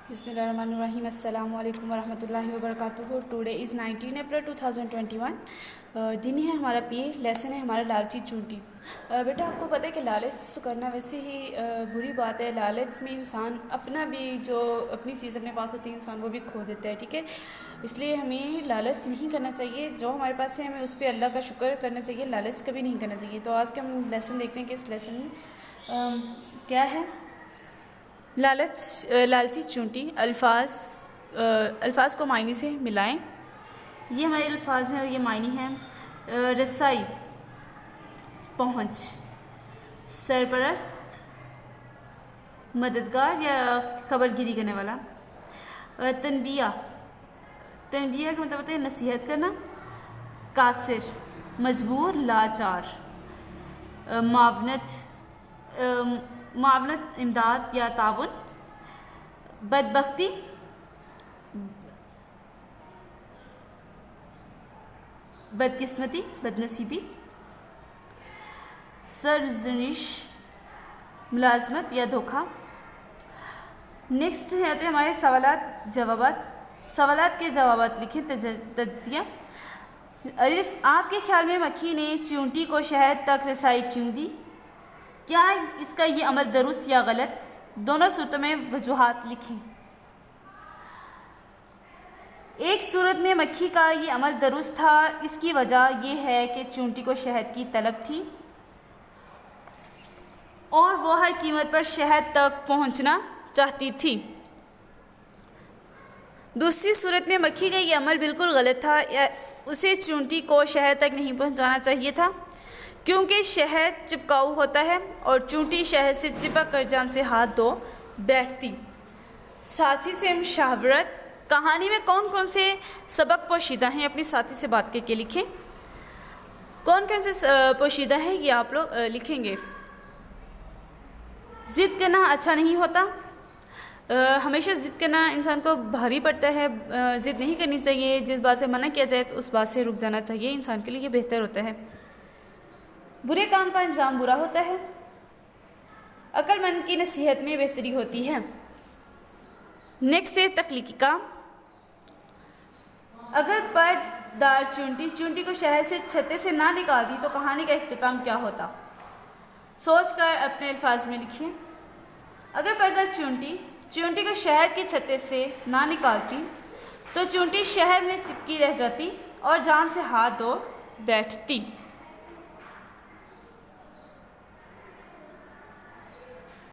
बिस्मिल्लाहिर्रहमानिर्रहीम अस्सलामु अलैकुम वरहमतुल्लाहि वबरकातुहू। टुडे इज़ 19 अप्रैल 2021। दिन है हमारा पीर, लेसन है हमारा लालची चूंटी। बेटा आपको पता है कि लालच तो करना वैसे ही बुरी बात है। लालच में इंसान अपना भी जो अपनी चीज़ अपने पास होती है इंसान वो भी खो देता है, ठीक है। इसलिए हमें लालच नहीं करना चाहिए। जो हमारे पास है हमें उस पर अल्लाह का शुक्र करना चाहिए, लालच कभी नहीं करना चाहिए। तो आज का हम लेसन देखते हैं कि इस लेसन में क्या है। लालची चूंटी। अल्फाज को मायने से मिलाएं। ये हमारे अल्फाज हैं और ये मायने हैं। रसाई, पहुँच, सरपरस्त, मददगार या खबरगिरी करने वाला। तनबिया का मतलब होता है नसीहत करना। कासिर, मजबूर, लाचार। मावनत, इमदाद या ताउन। बदबख्ती, बदकिस्मती, बदनसीबी। सरजनिश, मुलाजमत या धोखा। नेक्स्ट है हमारे सवालात जवाबात। सवालात के जवाबात लिखें। तज्जिया। अलिफ, आपके ख्याल में मक्खी ने चींटी को शहद तक रसाई क्यों दी? क्या इसका ये अमल दुरुस्त या गलत? दोनों सूरतों में वजूहात लिखें। एक सूरत में मक्खी का ये अमल दुरुस्त था। इसकी वजह यह है कि चींटी को शहद की तलब थी और वो हर कीमत पर शहद तक पहुंचना चाहती थी। दूसरी सूरत में मक्खी का ये अमल बिल्कुल गलत था। उसे चींटी को शहद तक नहीं पहुंचाना चाहिए था, क्योंकि शहद चिपकाऊ होता है और चींटी शहद से चिपक कर जान से हाथ धो बैठती। साथी से मुशावरत। कहानी में कौन कौन से सबक पोशीदा हैं अपनी साथी से बात करके लिखें। कौन कौन से पोशीदा हैं ये आप लोग लिखेंगे। ज़िद करना अच्छा नहीं होता। हमेशा ज़िद करना इंसान को भारी पड़ता है। ज़िद नहीं करनी चाहिए। जिस बात से मना किया जाए तो उस बात से रुक जाना चाहिए। इंसान के लिए ये बेहतर होता है। बुरे काम का अंजाम बुरा होता है। अक्लमंद की नसीहत में बेहतरी होती है। नेक्स्ट है तख्लीकी काम। अगर पर्दार चींटी को शहद से छत्ते से ना निकालती तो कहानी का इख्तिताम क्या होता? सोच कर अपने अल्फाज में लिखिए। अगर पर्दार चींटी को शहद के छत्ते से ना निकालती तो चींटी शहद में चिपकी रह जाती और जान से हाथ धो बैठती।